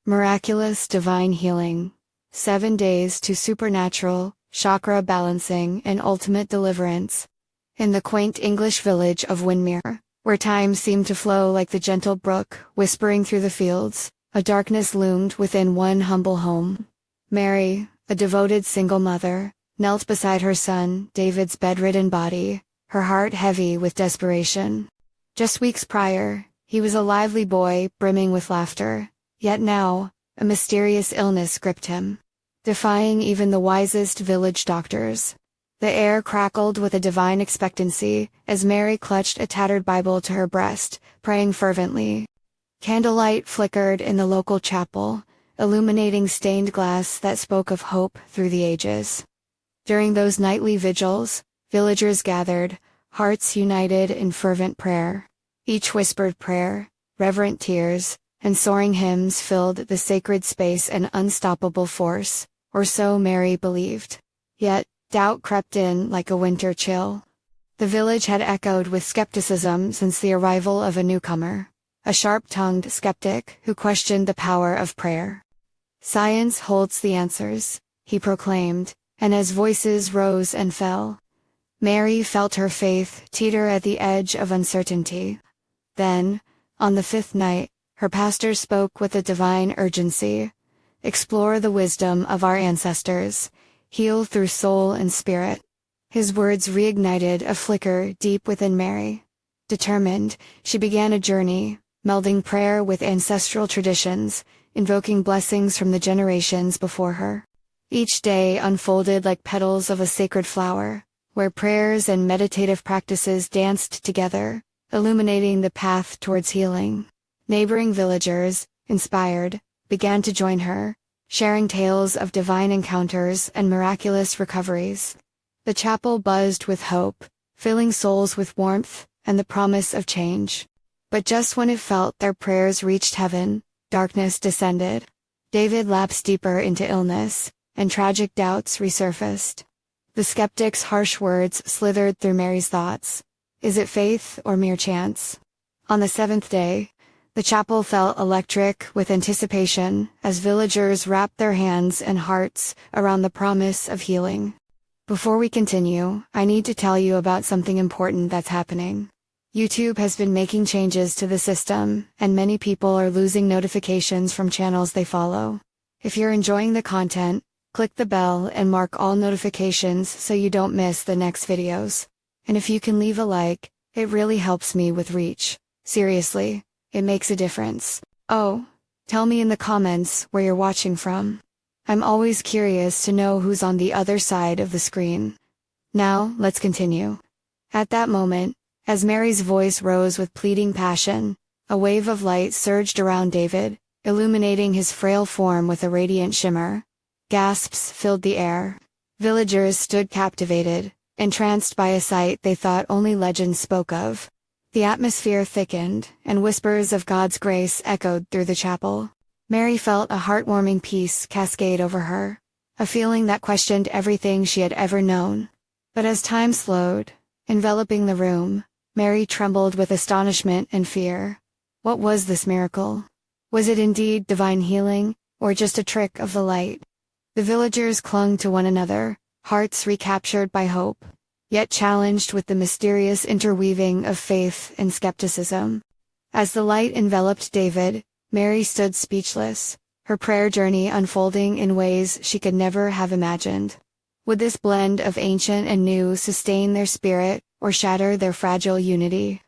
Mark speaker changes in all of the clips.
Speaker 1: Miraculous divine healing. 7 days to supernatural, chakra balancing and ultimate deliverance. In the quaint English village of Windermere, where time seemed to flow like the gentle brook whispering through the fields, a darkness loomed within one humble home. Mary, a devoted single mother, knelt beside her son, David's bedridden body, her heart heavy with desperation. Just weeks prior, he was a lively boy brimming with laughter. Yet now, a mysterious illness gripped him, defying even the wisest village doctors. The air crackled with a divine expectancy as Mary clutched a tattered Bible to her breast, praying fervently. Candlelight flickered in the local chapel, illuminating stained glass that spoke of hope through the ages. During those nightly vigils, villagers gathered, hearts united in fervent prayer. Each whispered prayer, reverent tears, and soaring hymns filled the sacred space an unstoppable force, or so Mary believed. Yet, doubt crept in like a winter chill. The village had echoed with skepticism since the arrival of a newcomer, a sharp-tongued skeptic who questioned the power of prayer. "Science holds the answers," he proclaimed, and as voices rose and fell, Mary felt her faith teeter at the edge of uncertainty. Then, on the 5th night, her pastor spoke with a divine urgency. "Explore the wisdom of our ancestors. Heal through soul and spirit." His words reignited a flicker deep within Mary. Determined, she began a journey, melding prayer with ancestral traditions, invoking blessings from the generations before her. Each day unfolded like petals of a sacred flower, where prayers and meditative practices danced together, illuminating the path towards healing. Neighboring villagers, inspired, began to join her, sharing tales of divine encounters and miraculous recoveries. The chapel buzzed with hope, filling souls with warmth and the promise of change. But just when it felt their prayers reached heaven, darkness descended. David lapsed deeper into illness, and tragic doubts resurfaced. The skeptic's harsh words slithered through Mary's thoughts. Is it faith or mere chance? On the 7th day, the chapel felt electric with anticipation as villagers wrapped their hands and hearts around the promise of healing. Before we continue, I need to tell you about something important that's happening. YouTube has been making changes to the system, and many people are losing notifications from channels they follow. If you're enjoying the content, click the bell and mark all notifications so you don't miss the next videos. And if you can leave a like, it really helps me with reach. Seriously. It makes a difference. Oh, tell me in the comments where you're watching from. I'm always curious to know who's on the other side of the screen. Now, let's continue. At that moment, as Mary's voice rose with pleading passion, a wave of light surged around David, illuminating his frail form with a radiant shimmer. Gasps filled the air. Villagers stood captivated, entranced by a sight they thought only legend spoke of. The atmosphere thickened, and whispers of God's grace echoed through the chapel. Mary felt a heartwarming peace cascade over her, a feeling that questioned everything she had ever known. But as time slowed, enveloping the room, Mary trembled with astonishment and fear. What was this miracle? Was it indeed divine healing, or just a trick of the light? The villagers clung to one another, hearts recaptured by hope, yet challenged with the mysterious interweaving of faith and skepticism. As the light enveloped David, Mary stood speechless, her prayer journey unfolding in ways she could never have imagined. Would this blend of ancient and new sustain their spirit or shatter their fragile unity?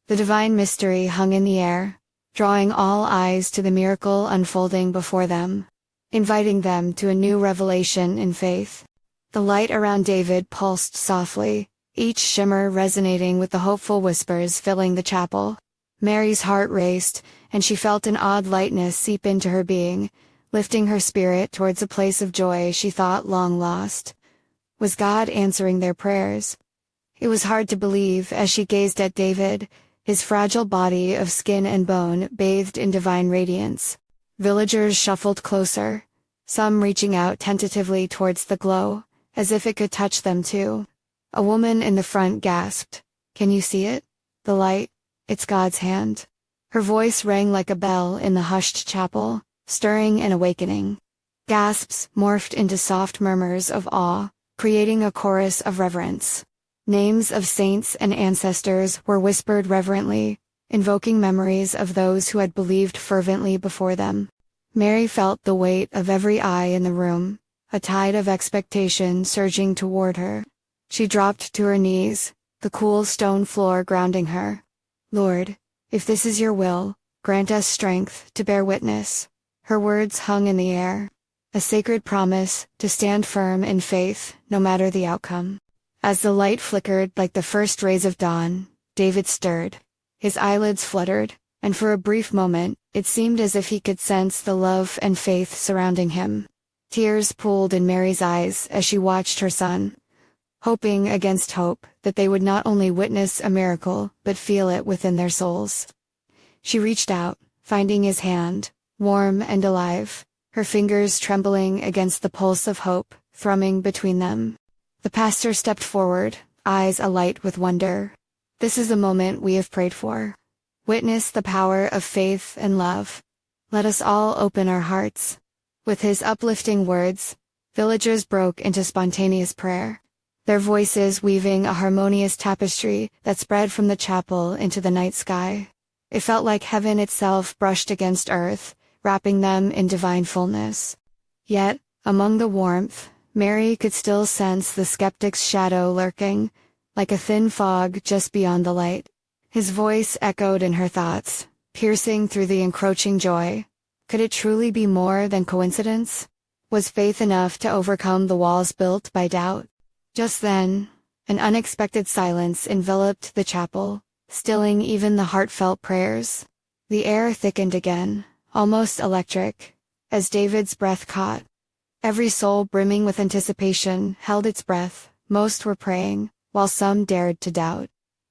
Speaker 1: The divine mystery hung in the air, drawing all eyes to the miracle unfolding before them, inviting them to a new revelation in faith. The light around David pulsed softly, each shimmer resonating with the hopeful whispers filling the chapel. Mary's heart raced, and she felt an odd lightness seep into her being, lifting her spirit towards a place of joy she thought long lost. Was God answering their prayers? It was hard to believe as she gazed at David, his fragile body of skin and bone bathed in divine radiance. Villagers shuffled closer, some reaching out tentatively towards the glow, as if it could touch them too. A woman in the front gasped, "Can you see it? The light? It's God's hand." Her voice rang like a bell in the hushed chapel, stirring and awakening. Gasps morphed into soft murmurs of awe, creating a chorus of reverence. Names of saints and ancestors were whispered reverently, invoking memories of those who had believed fervently before them. Mary felt the weight of every eye in the room, a tide of expectation surging toward her. She dropped to her knees, the cool stone floor grounding her. Lord, if this is your will, grant us strength to bear witness. Her words hung in the air, a sacred promise to stand firm in faith, no matter the outcome. As the light flickered like the first rays of dawn, David stirred. His eyelids fluttered, and for a brief moment, it seemed as if he could sense the love and faith surrounding him. Tears pooled in Mary's eyes as she watched her son, hoping against hope that they would not only witness a miracle, but feel it within their souls. She reached out, finding his hand, warm and alive, her fingers trembling against the pulse of hope thrumming between them. The pastor stepped forward, eyes alight with wonder. This is the moment we have prayed for. Witness the power of faith and love. Let us all open our hearts. With his uplifting words, villagers broke into spontaneous prayer, their voices weaving a harmonious tapestry that spread from the chapel into the night sky. It felt like heaven itself brushed against earth, wrapping them in divine fullness. Yet, among the warmth, Mary could still sense the skeptic's shadow lurking, like a thin fog just beyond the light. His voice echoed in her thoughts, piercing through the encroaching joy. Could it truly be more than coincidence? Was faith enough to overcome the walls built by doubt? Just then, an unexpected silence enveloped the chapel, stilling even the heartfelt prayers. The air thickened again, almost electric, as David's breath caught. Every soul brimming with anticipation held its breath. Most were praying, while some dared to doubt.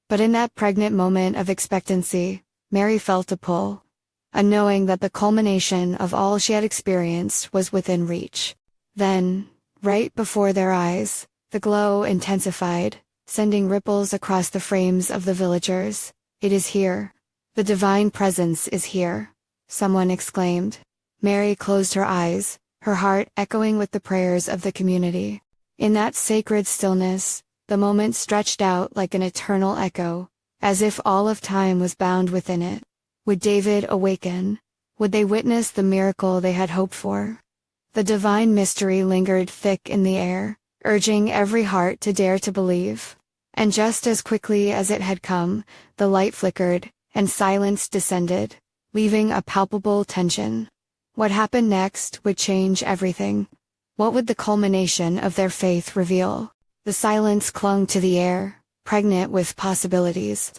Speaker 1: But in that pregnant moment of expectancy, Mary felt a pull, a knowing that the culmination of all she had experienced was within reach. Then, right before their eyes, the glow intensified, sending ripples across the frames of the villagers. It is here. The divine presence is here, someone exclaimed. Mary closed her eyes, her heart echoing with the prayers of the community. In that sacred stillness, the moment stretched out like an eternal echo, as if all of time was bound within it. Would David awaken? Would they witness the miracle they had hoped for? The divine mystery lingered thick in the air, urging every heart to dare to believe. And just as quickly as it had come, the light flickered, and silence descended, leaving a palpable tension. What happened next would change everything. What would the culmination of their faith reveal? The silence clung to the air, pregnant with possibilities.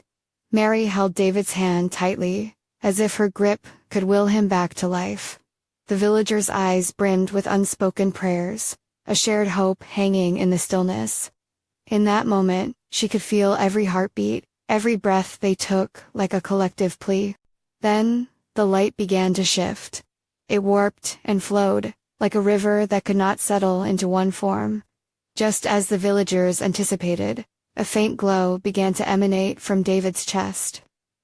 Speaker 1: Mary held David's hand tightly, as if her grip could will him back to life. The villagers' eyes brimmed with unspoken prayers, a shared hope hanging in the stillness. In that moment, she could feel every heartbeat, every breath they took like a collective plea. Then, the light began to shift. It warped and flowed, like a river that could not settle into one form. Just as the villagers anticipated, a faint glow began to emanate from David's chest.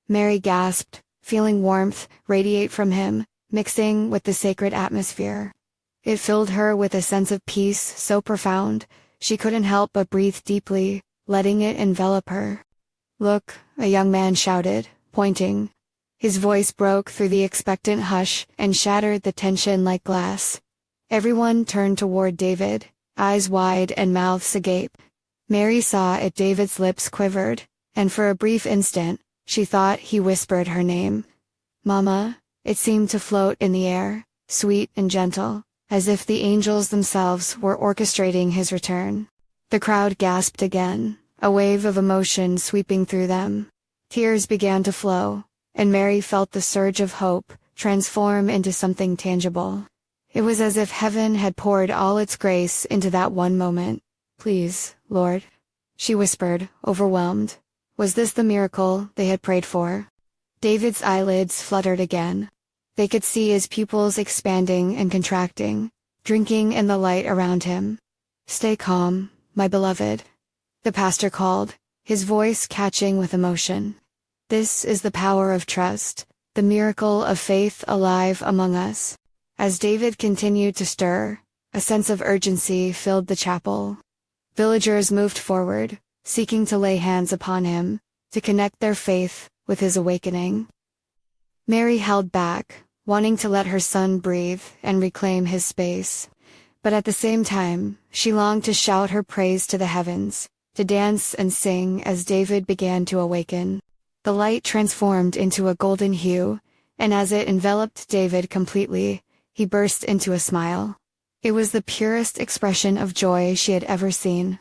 Speaker 1: Mary gasped, feeling warmth radiate from him, mixing with the sacred atmosphere. It filled her with a sense of peace so profound, she couldn't help but breathe deeply, letting it envelop her. "Look," a young man shouted, pointing. His voice broke through the expectant hush and shattered the tension like glass. Everyone turned toward David, eyes wide and mouths agape. Mary saw it. David's lips quivered, and for a brief instant, she thought he whispered her name. "Mama." It seemed to float in the air, sweet and gentle, as if the angels themselves were orchestrating his return. The crowd gasped again, a wave of emotion sweeping through them. Tears began to flow, and Mary felt the surge of hope transform into something tangible. It was as if heaven had poured all its grace into that one moment. "Please, Lord," she whispered, overwhelmed. Was this the miracle they had prayed for? David's eyelids fluttered again. They could see his pupils expanding and contracting, drinking in the light around him. "Stay calm, my beloved," the pastor called, his voice catching with emotion. "This is the power of trust, the miracle of faith alive among us." As David continued to stir, a sense of urgency filled the chapel. Villagers moved forward, seeking to lay hands upon him, to connect their faith with his awakening. Mary held back, wanting to let her son breathe and reclaim his space. But at the same time, she longed to shout her praise to the heavens, to dance and sing as David began to awaken. The light transformed into a golden hue, and as it enveloped David completely, he burst into a smile. It was the purest expression of joy she had ever seen.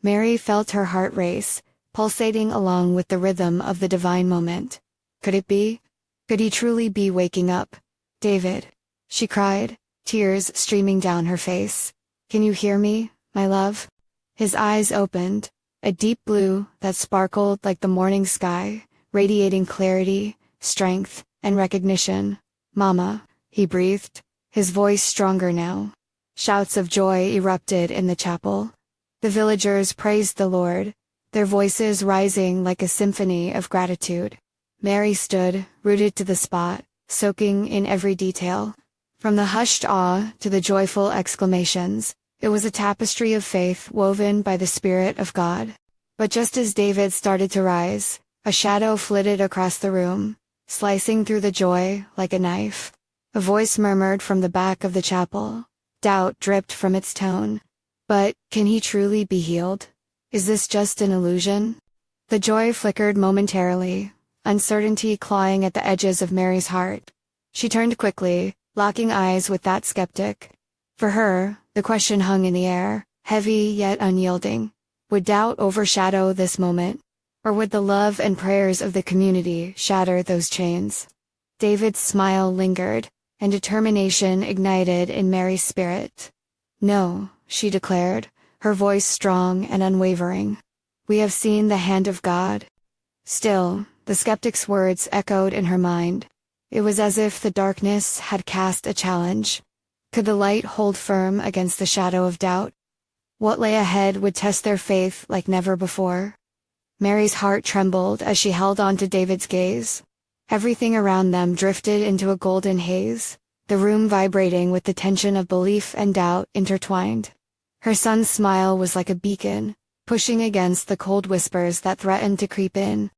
Speaker 1: Mary felt her heart race, pulsating along with the rhythm of the divine moment. Could it be? Could he truly be waking up? David, she cried, tears streaming down her face. Can you hear me, my love? His eyes opened, a deep blue that sparkled like the morning sky, radiating clarity, strength, and recognition. Mama, he breathed, his voice stronger now. Shouts of joy erupted in the chapel. The villagers praised the Lord, their voices rising like a symphony of gratitude. Mary stood, rooted to the spot, soaking in every detail. From the hushed awe to the joyful exclamations, it was a tapestry of faith woven by the Spirit of God. But just as David started to rise, a shadow flitted across the room, slicing through the joy like a knife. A voice murmured from the back of the chapel. Doubt dripped from its tone. But, can he truly be healed? Is this just an illusion? The joy flickered momentarily, uncertainty clawing at the edges of Mary's heart. She turned quickly, locking eyes with that skeptic. For her, the question hung in the air, heavy yet unyielding. Would doubt overshadow this moment? Or would the love and prayers of the community shatter those chains? David's smile lingered, and determination ignited in Mary's spirit. No, she declared, her voice strong and unwavering. We have seen the hand of God. Still, the skeptic's words echoed in her mind. It was as if the darkness had cast a challenge. Could the light hold firm against the shadow of doubt? What lay ahead would test their faith like never before. Mary's heart trembled as she held on to David's gaze. Everything around them drifted into a golden haze, the room vibrating with the tension of belief and doubt intertwined. Her son's smile was like a beacon, pushing against the cold whispers that threatened to creep in.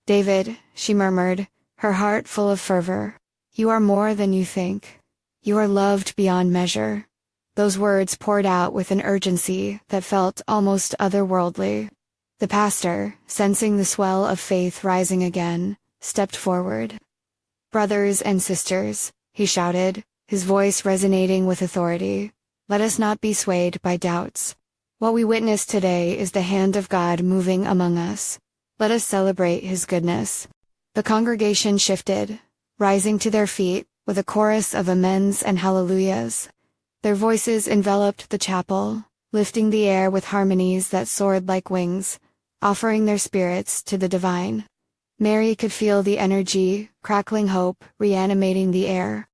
Speaker 1: David, she murmured, her heart full of fervor. You are more than you think. You are loved beyond measure. Those words poured out with an urgency that felt almost otherworldly. The pastor, sensing the swell of faith rising again, stepped forward. Brothers and sisters, he shouted, his voice resonating with authority, let us not be swayed by doubts. What we witness today is the hand of God moving among us. Let us celebrate his goodness. The congregation shifted, rising to their feet with a chorus of amens and hallelujahs. Their voices enveloped the chapel, lifting the air with harmonies that soared like wings, offering their spirits to the divine. Mary could feel the energy, crackling hope, reanimating the air.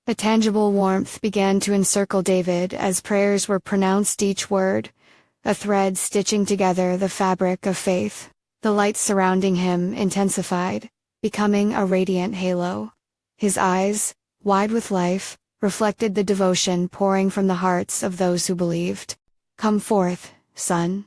Speaker 1: A tangible warmth began to encircle David as prayers were pronounced, each word, a thread stitching together the fabric of faith. The light surrounding him intensified, becoming a radiant halo. His eyes, wide with life, reflected the devotion pouring from the hearts of those who believed. Come forth, son,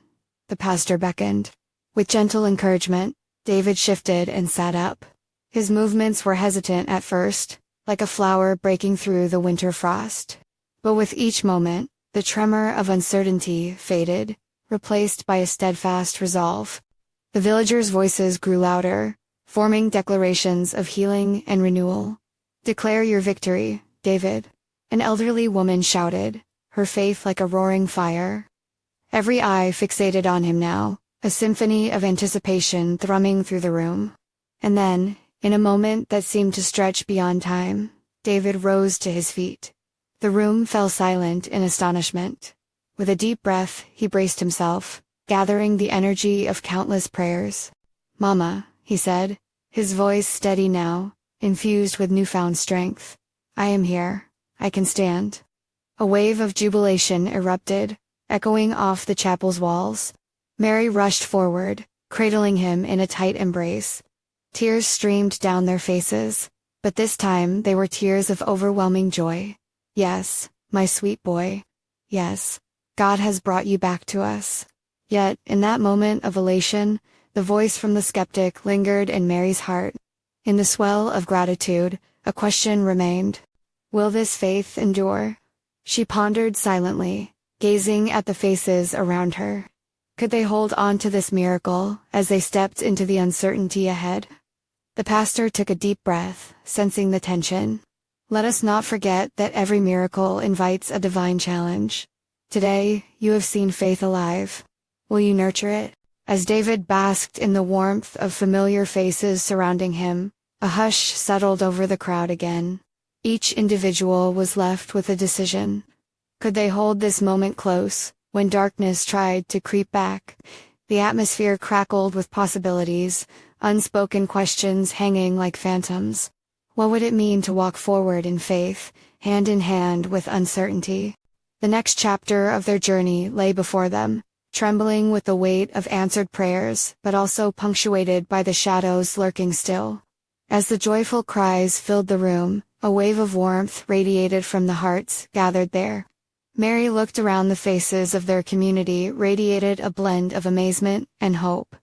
Speaker 1: the pastor beckoned. With gentle encouragement, David shifted and sat up. His movements were hesitant at first, like a flower breaking through the winter frost. But with each moment, the tremor of uncertainty faded, replaced by a steadfast resolve. The villagers' voices grew louder, forming declarations of healing and renewal. Declare your victory, David, an elderly woman shouted, her faith like a roaring fire. Every eye fixated on him now, a symphony of anticipation thrumming through the room. And then, in a moment that seemed to stretch beyond time, David rose to his feet. The room fell silent in astonishment. With a deep breath, he braced himself, gathering the energy of countless prayers. Mama, he said, his voice steady now, infused with newfound strength. I am here. I can stand. A wave of jubilation erupted, echoing off the chapel's walls. Mary rushed forward, cradling him in a tight embrace. Tears streamed down their faces, but this time they were tears of overwhelming joy. Yes, my sweet boy. Yes, God has brought you back to us. Yet, in that moment of elation, the voice from the skeptic lingered in Mary's heart. In the swell of gratitude, a question remained. Will this faith endure? She pondered silently, gazing at the faces around her. Could they hold on to this miracle as they stepped into the uncertainty ahead? The pastor took a deep breath, sensing the tension. Let us not forget that every miracle invites a divine challenge. Today, you have seen faith alive. Will you nurture it? As David basked in the warmth of familiar faces surrounding him, a hush settled over the crowd again. Each individual was left with a decision. Could they hold this moment close, when darkness tried to creep back? The atmosphere crackled with possibilities, unspoken questions hanging like phantoms. What would it mean to walk forward in faith, hand in hand with uncertainty? The next chapter of their journey lay before them, trembling with the weight of answered prayers, but also punctuated by the shadows lurking still. As the joyful cries filled the room, a wave of warmth radiated from the hearts gathered there. Mary looked around. The faces of their community radiated a blend of amazement and hope.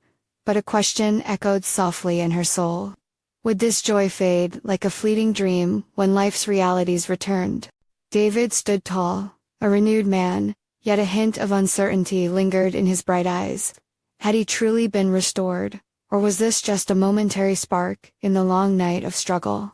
Speaker 1: But a question echoed softly in her soul. Would this joy fade like a fleeting dream when life's realities returned? David stood tall, a renewed man, yet a hint of uncertainty lingered in his bright eyes. Had he truly been restored, or was this just a momentary spark in the long night of struggle?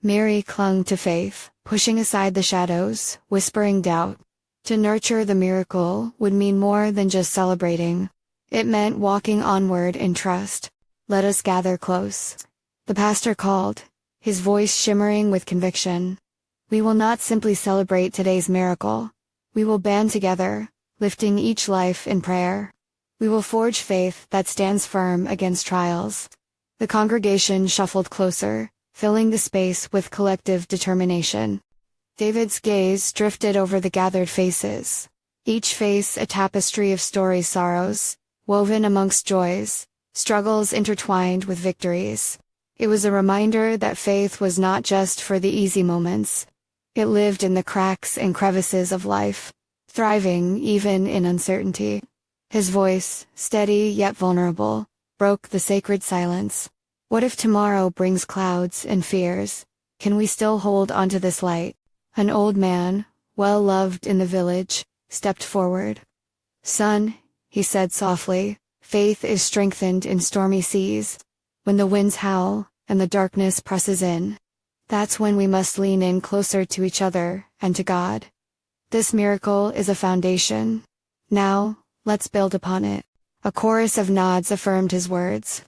Speaker 1: Mary clung to faith, pushing aside the shadows, whispering doubt. To nurture the miracle would mean more than just celebrating. It meant walking onward in trust. Let us gather close. The pastor called, his voice shimmering with conviction. We will not simply celebrate today's miracle. We will band together, lifting each life in prayer. We will forge faith that stands firm against trials. The congregation shuffled closer, filling the space with collective determination. David's gaze drifted over the gathered faces, each face a tapestry of sorrows, woven amongst joys, struggles intertwined with victories. It was a reminder that faith was not just for the easy moments. It lived in the cracks and crevices of life, thriving even in uncertainty. His voice, steady yet vulnerable, broke the sacred silence. What if tomorrow brings clouds and fears? Can we still hold onto this light? An old man, well loved in the village, stepped forward. Son, he said softly, faith is strengthened in stormy seas. When the winds howl, and the darkness presses in, that's when we must lean in closer to each other and to God. This miracle is a foundation. Now, let's build upon it. A chorus of nods affirmed his words.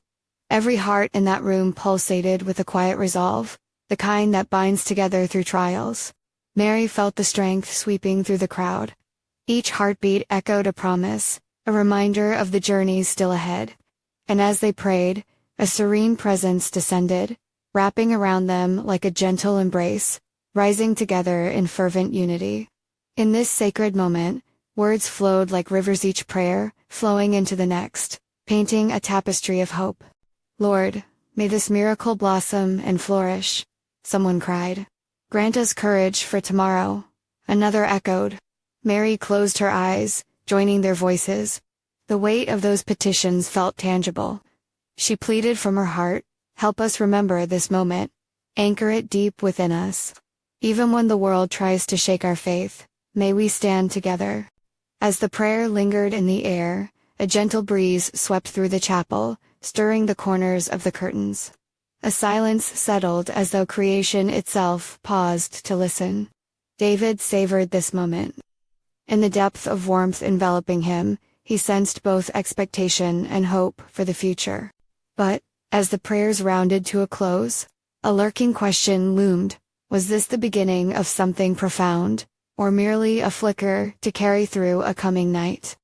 Speaker 1: Every heart in that room pulsated with a quiet resolve, the kind that binds together through trials. Mary felt the strength sweeping through the crowd. Each heartbeat echoed a promise, a reminder of the journeys still ahead. And as they prayed, a serene presence descended, wrapping around them like a gentle embrace, rising together in fervent unity. In this sacred moment, words flowed like rivers, each prayer flowing into the next, painting a tapestry of hope. Lord, may this miracle blossom and flourish, someone cried. Grant us courage for tomorrow, another echoed. Mary closed her eyes, joining their voices. The weight of those petitions felt tangible. She pleaded from her heart, help us remember this moment, anchor it deep within us. Even when the world tries to shake our faith, may we stand together. As the prayer lingered in the air, a gentle breeze swept through the chapel, stirring the corners of the curtains. A silence settled as though creation itself paused to listen. David savored this moment. In the depth of warmth enveloping him, he sensed both expectation and hope for the future. But, as the prayers rounded to a close, a lurking question loomed. Was this the beginning of something profound, or merely a flicker to carry through a coming night?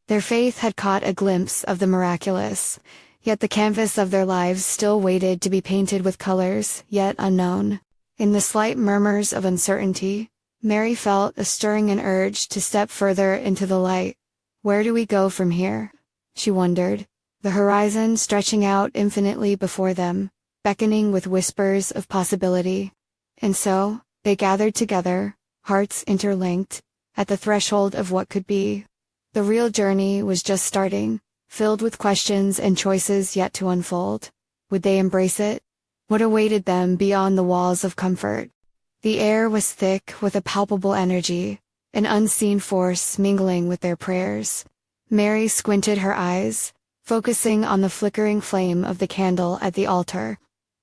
Speaker 1: Their faith had caught a glimpse of the miraculous, yet the canvas of their lives still waited to be painted with colors yet unknown. In the slight murmurs of uncertainty, Mary felt a stirring and urge to step further into the light. Where do we go from here? She wondered, the horizon stretching out infinitely before them, beckoning with whispers of possibility. And so, they gathered together, hearts interlinked, at the threshold of what could be. The real journey was just starting, filled with questions and choices yet to unfold. Would they embrace it? What awaited them beyond the walls of comfort? The air was thick with a palpable energy, an unseen force mingling with their prayers. Mary squinted her eyes, focusing on the flickering flame of the candle at the altar.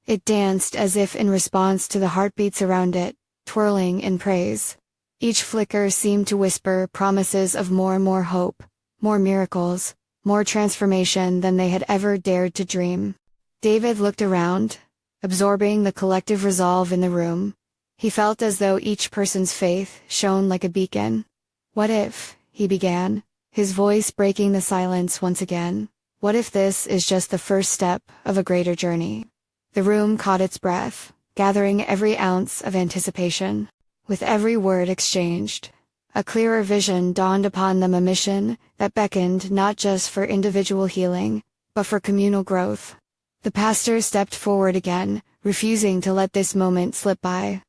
Speaker 1: It danced as if in response to the heartbeats around it, twirling in praise. Each flicker seemed to whisper promises of more and more hope, more miracles, more transformation than they had ever dared to dream. David looked around, absorbing the collective resolve in the room. He felt as though each person's faith shone like a beacon. "What if," he began, his voice breaking the silence once again, "what if this is just the first step of a greater journey?" The room caught its breath, gathering every ounce of anticipation. With every word exchanged, a clearer vision dawned upon them, a mission that beckoned not just for individual healing, but for communal growth. The pastor stepped forward again, refusing to let this moment slip by.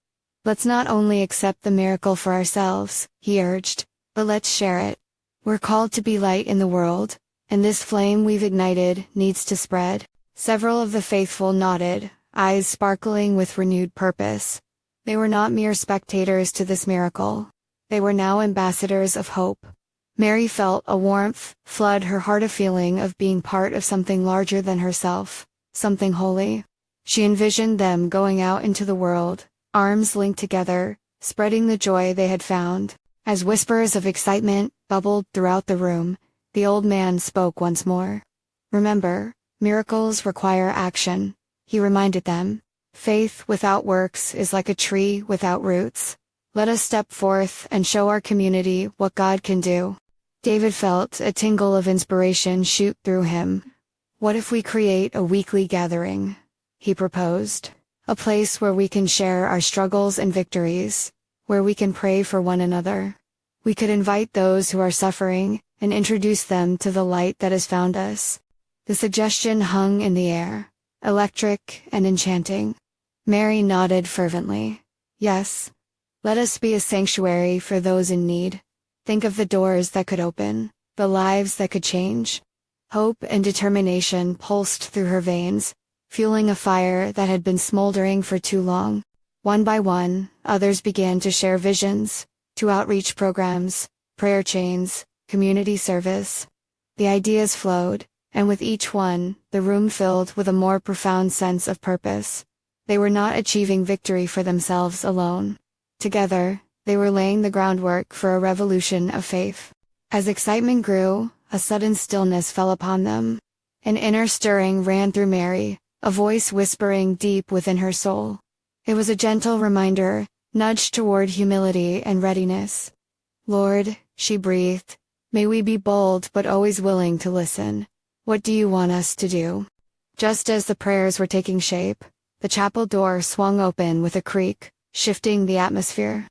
Speaker 1: "Let's not only accept the miracle for ourselves," he urged, "but let's share it. We're called to be light in the world, and this flame we've ignited needs to spread." Several of the faithful nodded, eyes sparkling with renewed purpose. They were not mere spectators to this miracle. They were now ambassadors of hope. Mary felt a warmth flood her heart, a feeling of being part of something larger than herself, something holy. She envisioned them going out into the world, arms linked together, spreading the joy they had found. As whispers of excitement bubbled throughout the room, the old man spoke once more. "Remember, miracles require action," he reminded them. "Faith without works is like a tree without roots. Let us step forth and show our community what God can do." David felt a tingle of inspiration shoot through him. "What if we create a weekly gathering?" he proposed. "A place where we can share our struggles and victories, where we can pray for one another. We could invite those who are suffering and introduce them to the light that has found us." The suggestion hung in the air, electric and enchanting. Mary nodded fervently. "Yes. Let us be a sanctuary for those in need. Think of the doors that could open, the lives that could change." Hope and determination pulsed through her veins, fueling a fire that had been smoldering for too long. One by one, others began to share visions, to outreach programs, prayer chains, community service. The ideas flowed, and with each one, the room filled with a more profound sense of purpose. They were not achieving victory for themselves alone. Together, they were laying the groundwork for a revolution of faith. As excitement grew, a sudden stillness fell upon them. An inner stirring ran through Mary, a voice whispering deep within her soul. It was a gentle reminder, nudged toward humility and readiness. "Lord," she breathed, "may we be bold but always willing to listen. What do you want us to do?" Just as the prayers were taking shape, the chapel door swung open with a creak, shifting the atmosphere.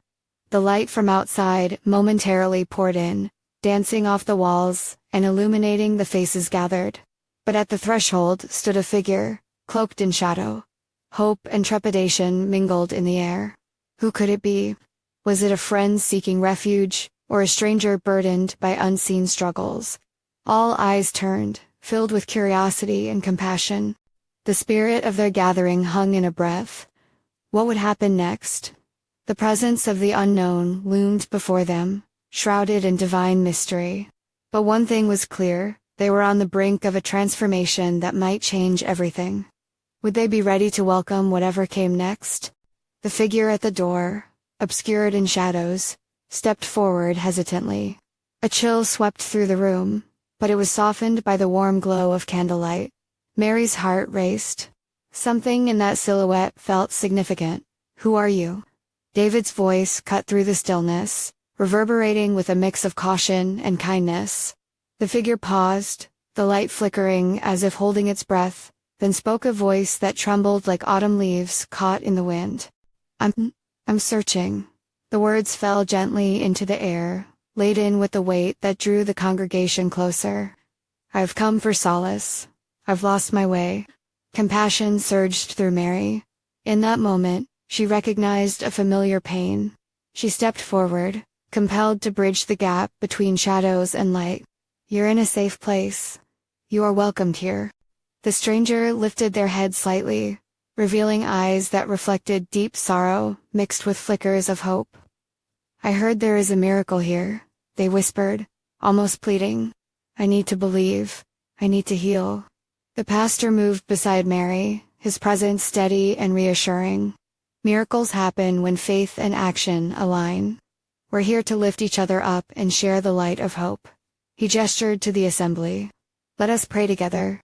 Speaker 1: The light from outside momentarily poured in, dancing off the walls and illuminating the faces gathered. But at the threshold stood a figure, cloaked in shadow. Hope and trepidation mingled in the air. Who could it be? Was it a friend seeking refuge, or a stranger burdened by unseen struggles? All eyes turned, filled with curiosity and compassion. The spirit of their gathering hung in a breath. What would happen next? The presence of the unknown loomed before them, shrouded in divine mystery. But one thing was clear, they were on the brink of a transformation that might change everything. Would they be ready to welcome whatever came next? The figure at the door, obscured in shadows, stepped forward hesitantly. A chill swept through the room, but it was softened by the warm glow of candlelight. Mary's heart raced. Something in that silhouette felt significant. "Who are you?" David's voice cut through the stillness, reverberating with a mix of caution and kindness. The figure paused, the light flickering as if holding its breath, then spoke a voice that trembled like autumn leaves caught in the wind. I'm searching." The words fell gently into the air, laden with the weight that drew the congregation closer. "I've come for solace. I've lost my way." Compassion surged through Mary. In that moment, she recognized a familiar pain. She stepped forward, compelled to bridge the gap between shadows and light. "You're in a safe place. You are welcomed here." The stranger lifted their head slightly, revealing eyes that reflected deep sorrow mixed with flickers of hope. "I heard there is a miracle here," they whispered, almost pleading. "I need to believe. I need to heal." The pastor moved beside Mary, his presence steady and reassuring. "Miracles happen when faith and action align. We're here to lift each other up and share the light of hope." He gestured to the assembly. "Let us pray together."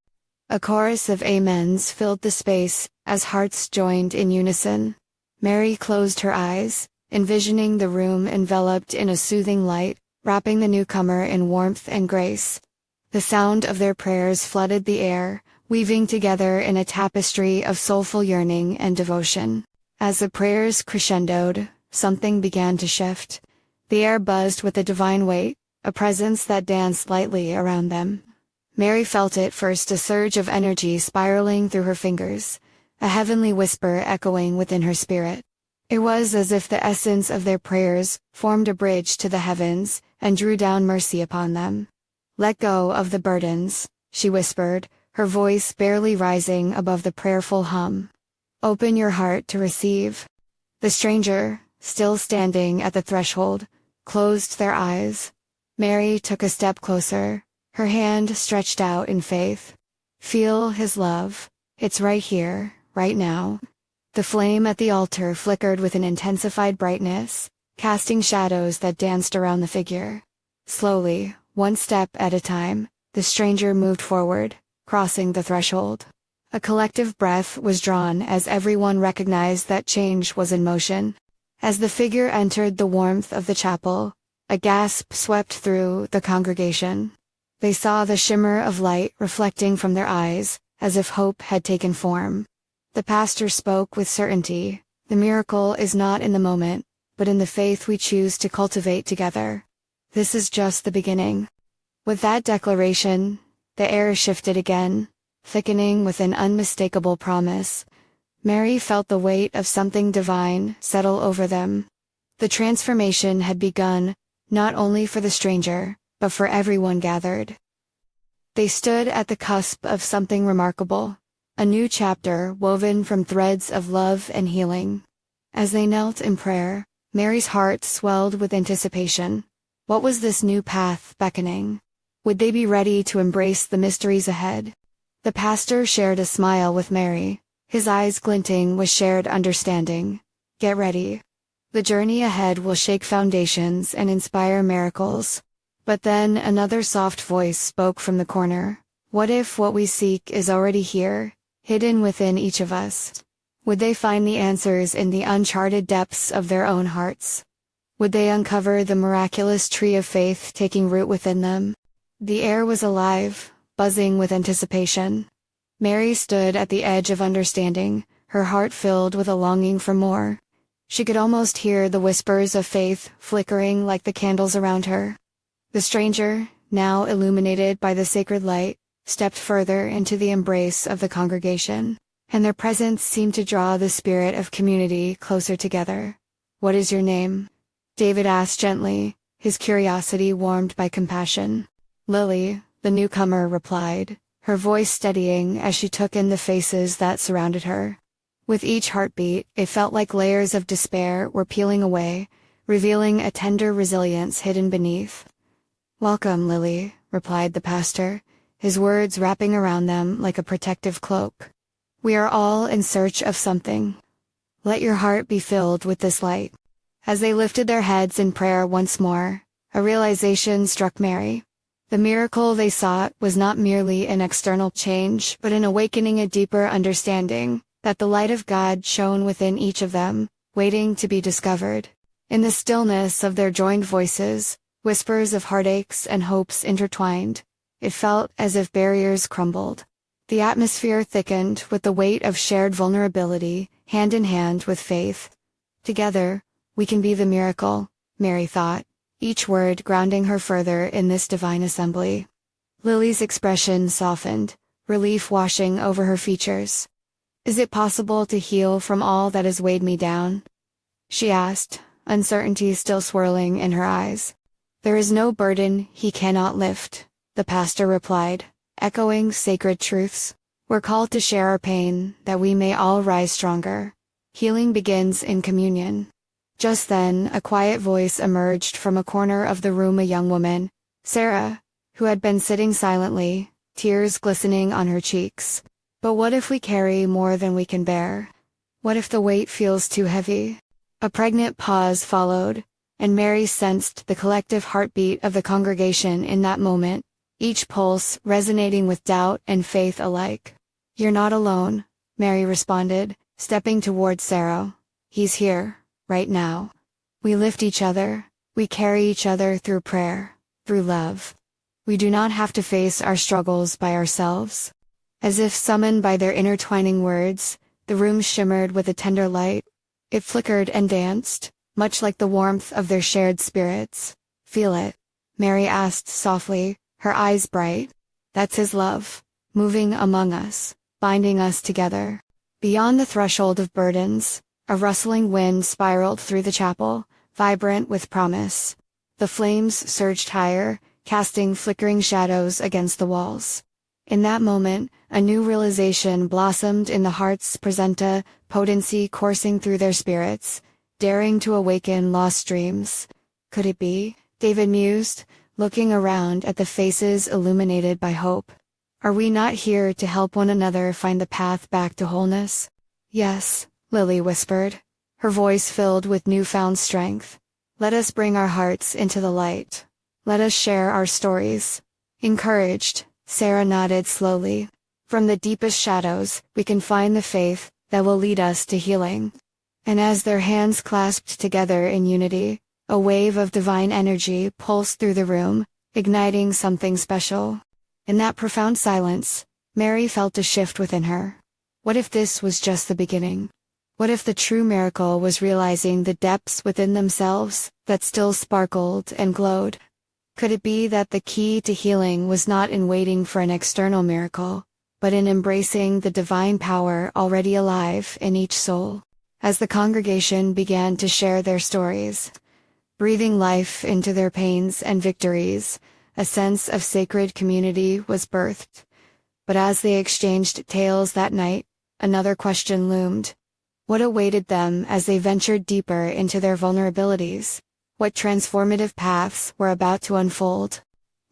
Speaker 1: A chorus of amens filled the space as hearts joined in unison. Mary closed her eyes, envisioning the room enveloped in a soothing light, wrapping the newcomer in warmth and grace. The sound of their prayers flooded the air, weaving together in a tapestry of soulful yearning and devotion. As the prayers crescendoed, something began to shift. The air buzzed with a divine weight, a presence that danced lightly around them. Mary felt it first, a surge of energy spiraling through her fingers, a heavenly whisper echoing within her spirit. It was as if the essence of their prayers formed a bridge to the heavens and drew down mercy upon them. "Let go of the burdens," she whispered, her voice barely rising above the prayerful hum. "Open your heart to receive." The stranger, still standing at the threshold, closed their eyes. Mary took a step closer, her hand stretched out in faith. "Feel his love. It's right here, right now." The flame at the altar flickered with an intensified brightness, casting shadows that danced around the figure. Slowly, one step at a time, the stranger moved forward, crossing the threshold. A collective breath was drawn as everyone recognized that change was in motion. As the figure entered the warmth of the chapel, a gasp swept through the congregation. They saw the shimmer of light reflecting from their eyes, as if hope had taken form. The pastor spoke with certainty. "The miracle is not in the moment, but in the faith we choose to cultivate together. This is just the beginning." With that declaration, the air shifted again, thickening with an unmistakable promise. Mary felt the weight of something divine settle over them. The transformation had begun, not only for the stranger, but for everyone gathered. They stood at the cusp of something remarkable, a new chapter woven from threads of love and healing. As they knelt in prayer, Mary's heart swelled with anticipation. What was this new path beckoning? Would they be ready to embrace the mysteries ahead? The pastor shared a smile with Mary, his eyes glinting with shared understanding. "Get ready. The journey ahead will shake foundations and inspire miracles." But then another soft voice spoke from the corner. "What if what we seek is already here, hidden within each of us?" Would they find the answers in the uncharted depths of their own hearts? Would they uncover the miraculous tree of faith taking root within them? The air was alive, buzzing with anticipation. Mary stood at the edge of understanding, her heart filled with a longing for more. She could almost hear the whispers of faith flickering like the candles around her. The stranger, now illuminated by the sacred light, stepped further into the embrace of the congregation, and their presence seemed to draw the spirit of community closer together. "What is your name?" David asked gently, his curiosity warmed by compassion. "Lily," the newcomer replied, her voice steadying as she took in the faces that surrounded her. With each heartbeat, it felt like layers of despair were peeling away, revealing a tender resilience hidden beneath. "Welcome, Lily," replied the pastor, his words wrapping around them like a protective cloak. "We are all in search of something. Let your heart be filled with this light." As they lifted their heads in prayer once more, a realization struck Mary. The miracle they sought was not merely an external change, but an awakening, a deeper understanding that the light of God shone within each of them, waiting to be discovered. In the stillness of their joined voices, whispers of heartaches and hopes intertwined. It felt as if barriers crumbled. The atmosphere thickened with the weight of shared vulnerability, hand in hand with faith. "Together, we can be the miracle," Mary thought, each word grounding her further in this divine assembly. Lily's expression softened, relief washing over her features. "Is it possible to heal from all that has weighed me down?" she asked, uncertainty still swirling in her eyes. "There is no burden he cannot lift," the pastor replied, echoing sacred truths. "We're called to share our pain, that we may all rise stronger. Healing begins in communion." Just then, a quiet voice emerged from a corner of the room, a young woman, Sarah, who had been sitting silently, tears glistening on her cheeks. "But what if we carry more than we can bear? What if the weight feels too heavy?" A pregnant pause followed, and Mary sensed the collective heartbeat of the congregation in that moment, each pulse resonating with doubt and faith alike. "You're not alone," Mary responded, stepping toward Sarah. "He's here, right now. We lift each other, we carry each other through prayer, through love. We do not have to face our struggles by ourselves." As if summoned by their intertwining words, the room shimmered with a tender light. It flickered and danced, much like the warmth of their shared spirits. "Feel it?" Mary asked softly, her eyes bright. "That's his love, moving among us, binding us together." Beyond the threshold of burdens, a rustling wind spiraled through the chapel, vibrant with promise. The flames surged higher, casting flickering shadows against the walls. In that moment, a new realization blossomed in the hearts, presenta, potency coursing through their spirits, daring to awaken lost dreams. Could it be? David mused, looking around at the faces illuminated by hope. Are we not here to help one another find the path back to wholeness? Yes, Lily whispered, her voice filled with newfound strength. Let us bring our hearts into the light. Let us share our stories. Encouraged, Sarah nodded slowly. From the deepest shadows, we can find the faith that will lead us to healing. And as their hands clasped together in unity, a wave of divine energy pulsed through the room, igniting something special. In that profound silence, Mary felt a shift within her. What if this was just the beginning? What if the true miracle was realizing the depths within themselves that still sparkled and glowed? Could it be that the key to healing was not in waiting for an external miracle, but in embracing the divine power already alive in each soul? As the congregation began to share their stories, breathing life into their pains and victories, a sense of sacred community was birthed. But as they exchanged tales that night, another question loomed. What awaited them as they ventured deeper into their vulnerabilities? What transformative paths were about to unfold?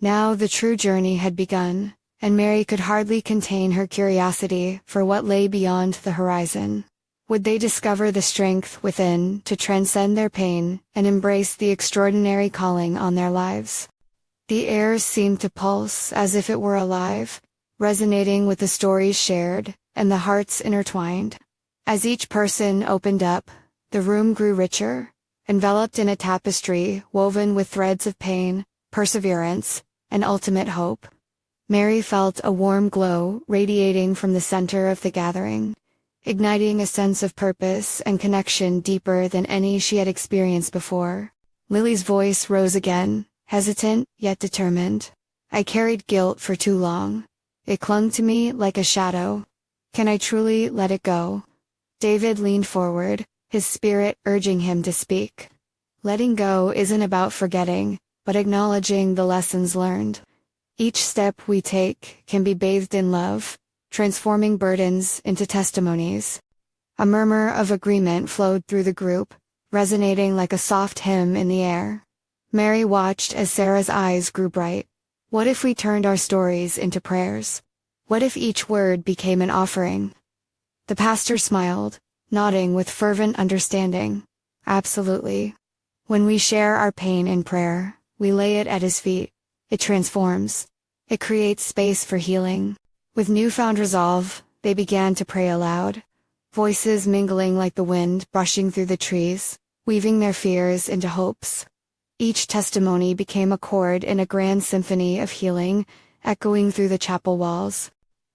Speaker 1: Now the true journey had begun, and Mary could hardly contain her curiosity for what lay beyond the horizon. Would they discover the strength within to transcend their pain and embrace the extraordinary calling on their lives? The air seemed to pulse as if it were alive, resonating with the stories shared and the hearts intertwined. As each person opened up, the room grew richer, enveloped in a tapestry woven with threads of pain, perseverance, and ultimate hope. Mary felt a warm glow radiating from the center of the gathering, igniting a sense of purpose and connection deeper than any she had experienced before. Lily's voice rose again, hesitant yet determined. I carried guilt for too long. It clung to me like a shadow. Can I truly let it go? David leaned forward, his spirit urging him to speak. Letting go isn't about forgetting, but acknowledging the lessons learned. Each step we take can be bathed in love, transforming burdens into testimonies. A murmur of agreement flowed through the group, resonating like a soft hymn in the air. Mary watched as Sarah's eyes grew bright. What if we turned our stories into prayers? What if each word became an offering? The pastor smiled, nodding with fervent understanding. Absolutely. When we share our pain in prayer, we lay it at his feet. It transforms. It creates space for healing. With newfound resolve, they began to pray aloud, voices mingling like the wind brushing through the trees, weaving their fears into hopes. Each testimony became a chord in a grand symphony of healing, echoing through the chapel walls.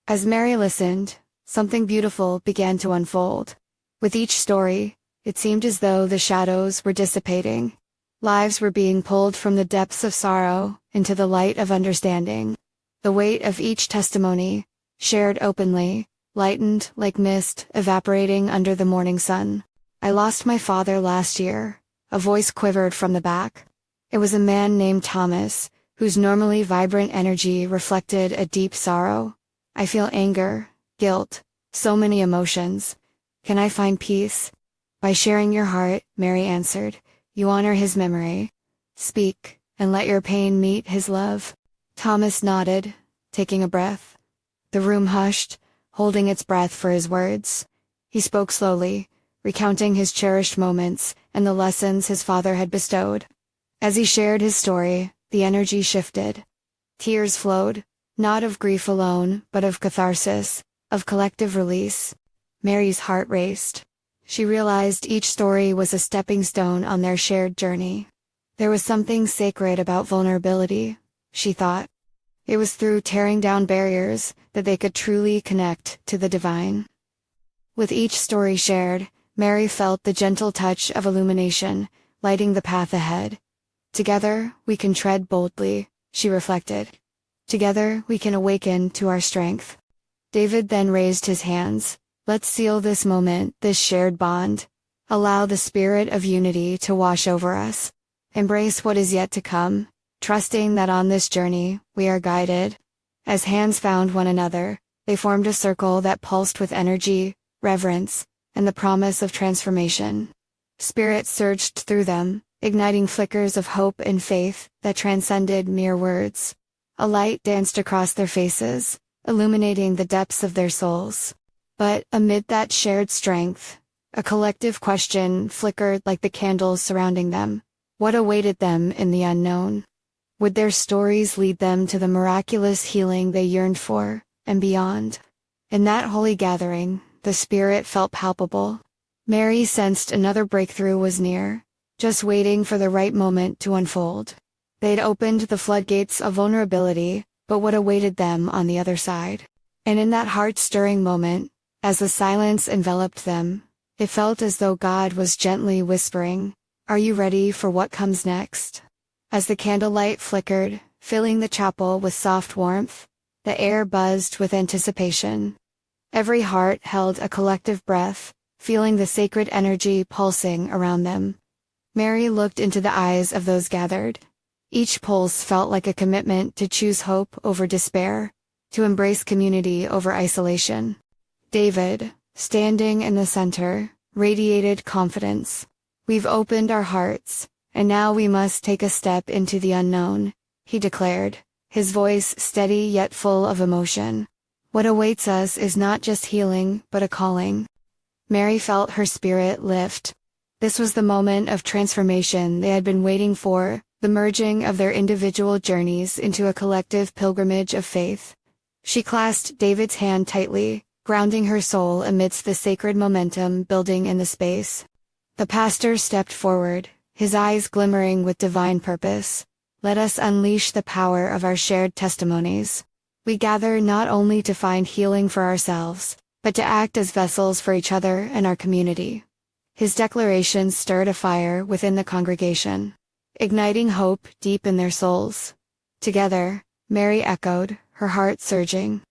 Speaker 1: As Mary listened, something beautiful began to unfold. With each story, it seemed as though the shadows were dissipating. Lives were being pulled from the depths of sorrow into the light of understanding. The weight of each testimony, shared openly, lightened like mist evaporating under the morning sun. I lost my father last year, A voice quivered from the back. It was a man named Thomas, whose normally vibrant energy reflected a deep sorrow. I feel anger, guilt, so many emotions. Can I find peace? By sharing your heart, Mary answered, you honor his memory. Speak, and let your pain meet his love. Thomas nodded, taking a breath. The room hushed, holding its breath for his words. He spoke slowly, recounting his cherished moments and the lessons his father had bestowed. As he shared his story, the energy shifted. Tears flowed, not of grief alone, but of catharsis, of collective release. Mary's heart raced. She realized each story was a stepping stone on their shared journey. There was something sacred about vulnerability, she thought. It was through tearing down barriers that they could truly connect to the divine. With each story shared, Mary felt the gentle touch of illumination, lighting the path ahead. Together, we can tread boldly, she reflected. Together, we can awaken to our strength. David then raised his hands. Let's seal this moment, this shared bond. Allow the spirit of unity to wash over us. Embrace what is yet to come, trusting that on this journey, we are guided. As hands found one another, they formed a circle that pulsed with energy, reverence, and the promise of transformation. Spirit surged through them, igniting flickers of hope and faith that transcended mere words. A light danced across their faces, illuminating the depths of their souls. But amid that shared strength, a collective question flickered like the candles surrounding them. What awaited them in the unknown? Would their stories lead them to the miraculous healing they yearned for, and beyond? In that holy gathering, the spirit felt palpable. Mary sensed another breakthrough was near, just waiting for the right moment to unfold. They'd opened the floodgates of vulnerability, but what awaited them on the other side? And in that heart-stirring moment, as the silence enveloped them, it felt as though God was gently whispering, "Are you ready for what comes next?" As the candlelight flickered, filling the chapel with soft warmth, the air buzzed with anticipation. Every heart held a collective breath, feeling the sacred energy pulsing around them. Mary looked into the eyes of those gathered. Each pulse felt like a commitment to choose hope over despair, to embrace community over isolation. David, standing in the center, radiated confidence. "We've opened our hearts, and now we must take a step into the unknown," he declared, his voice steady yet full of emotion. "What awaits us is not just healing, but a calling." Mary felt her spirit lift. This was the moment of transformation they had been waiting for, the merging of their individual journeys into a collective pilgrimage of faith. She clasped David's hand tightly, grounding her soul amidst the sacred momentum building in the space. The pastor stepped forward, his eyes glimmering with divine purpose. "Let us unleash the power of our shared testimonies. We gather not only to find healing for ourselves, but to act as vessels for each other and our community." His declaration stirred a fire within the congregation, igniting hope deep in their souls. Together, Mary echoed, her heart surging.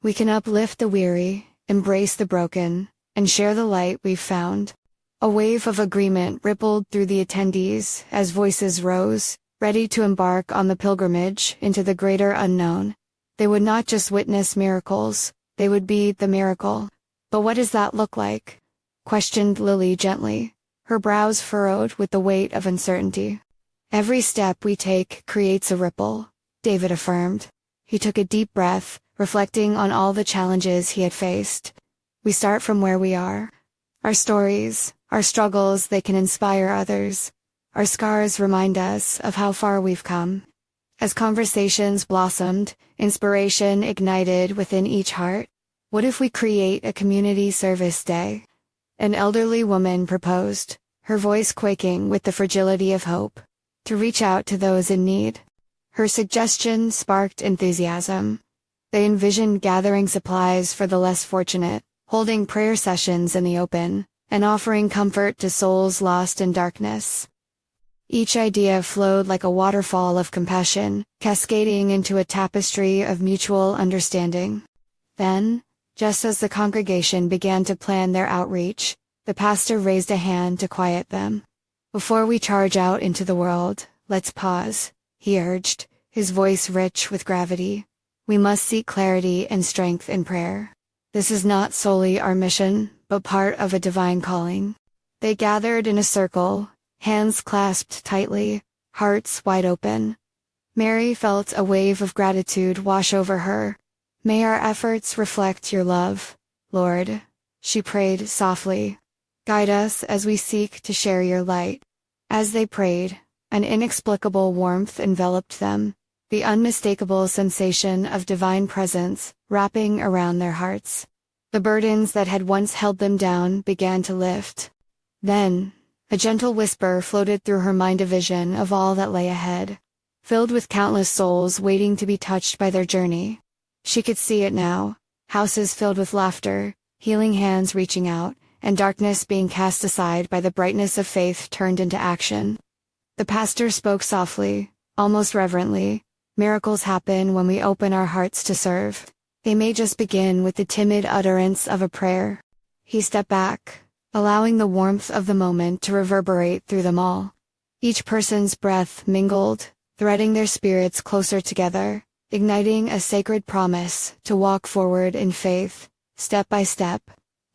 Speaker 1: "We can uplift the weary, embrace the broken, and share the light we've found." A wave of agreement rippled through the attendees as voices rose, ready to embark on the pilgrimage into the greater unknown. They would not just witness miracles, they would be the miracle. "But what does that look like?" questioned Lily gently, her brows furrowed with the weight of uncertainty. "Every step we take creates a ripple," David affirmed. He took a deep breath, reflecting on all the challenges he had faced. "We start from where we are. Our stories, our struggles, they can inspire others. Our scars remind us of how far we've come." As conversations blossomed, inspiration ignited within each heart. "What if we create a community service day?" An elderly woman proposed, her voice quaking with the fragility of hope. "To reach out to those in need." Her suggestion sparked enthusiasm. They envisioned gathering supplies for the less fortunate, holding prayer sessions in the open, and offering comfort to souls lost in darkness. Each idea flowed like a waterfall of compassion, cascading into a tapestry of mutual understanding. Then, just as the congregation began to plan their outreach, the pastor raised a hand to quiet them. Before we charge out into the world, let's pause, he urged, his voice rich with gravity. We must seek clarity and strength in prayer. This is not solely our mission, but part of a divine calling. They gathered in a circle, hands clasped tightly, hearts wide open. Mary felt a wave of gratitude wash over her. May our efforts reflect your love, Lord, she prayed softly. Guide us as we seek to share your light. As they prayed, an inexplicable warmth enveloped them, the unmistakable sensation of divine presence wrapping around their hearts. The burdens that had once held them down began to lift. Then, a gentle whisper floated through her mind, a vision of all that lay ahead, filled with countless souls waiting to be touched by their journey. She could see it now, houses filled with laughter, healing hands reaching out, and darkness being cast aside by the brightness of faith turned into action. The pastor spoke softly, almost reverently. Miracles happen when we open our hearts to serve. They may just begin with the timid utterance of a prayer. He stepped back, allowing the warmth of the moment to reverberate through them all. Each person's breath mingled, threading their spirits closer together, igniting a sacred promise to walk forward in faith, step by step.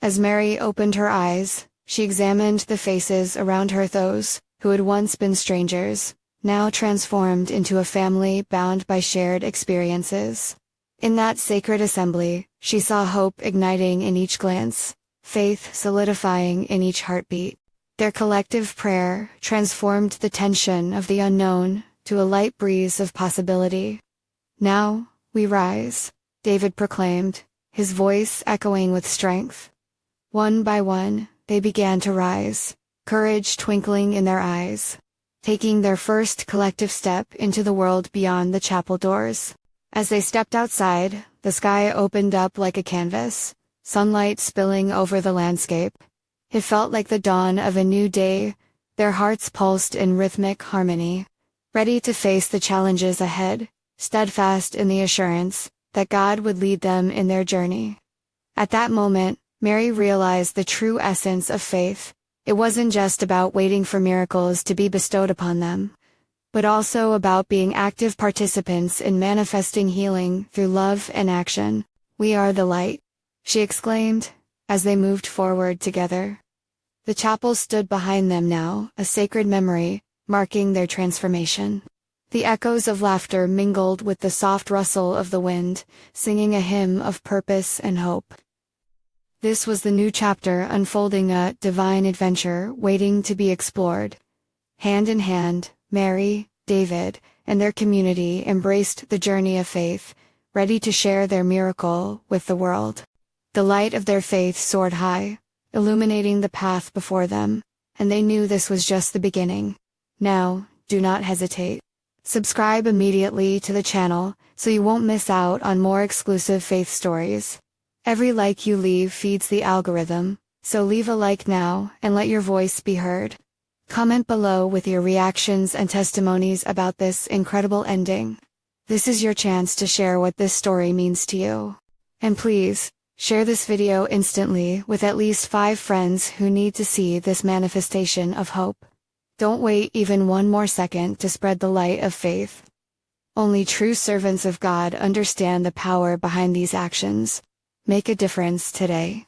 Speaker 1: As Mary opened her eyes, she examined the faces around her, those who had once been strangers, now transformed into a family bound by shared experiences. In that sacred assembly, she saw hope igniting in each glance, faith solidifying in each heartbeat. Their collective prayer transformed the tension of the unknown to a light breeze of possibility. Now, we rise, David proclaimed, his voice echoing with strength. One by one, they began to rise, courage twinkling in their eyes, taking their first collective step into the world beyond the chapel doors. As they stepped outside, the sky opened up like a canvas, sunlight spilling over the landscape. It felt like the dawn of a new day. Their hearts pulsed in rhythmic harmony, ready to face the challenges ahead, steadfast in the assurance that God would lead them in their journey. At that moment, Mary realized the true essence of faith. It wasn't just about waiting for miracles to be bestowed upon them, but also about being active participants in manifesting healing through love and action. We are the light, she exclaimed, as they moved forward together. The chapel stood behind them now, a sacred memory, marking their transformation. The echoes of laughter mingled with the soft rustle of the wind, singing a hymn of purpose and hope. This was the new chapter unfolding, a divine adventure waiting to be explored. Hand in hand, Mary, David, and their community embraced the journey of faith, ready to share their miracle with the world. The light of their faith soared high, illuminating the path before them, and they knew this was just the beginning. Now, do not hesitate. Subscribe immediately to the channel so you won't miss out on more exclusive faith stories. Every like you leave feeds the algorithm, so leave a like now and let your voice be heard. Comment below with your reactions and testimonies about this incredible ending. This is your chance to share what this story means to you. And please, share this video instantly with at least 5 friends who need to see this manifestation of hope. Don't wait even one more second to spread the light of faith. Only true servants of God understand the power behind these actions. Make a difference today.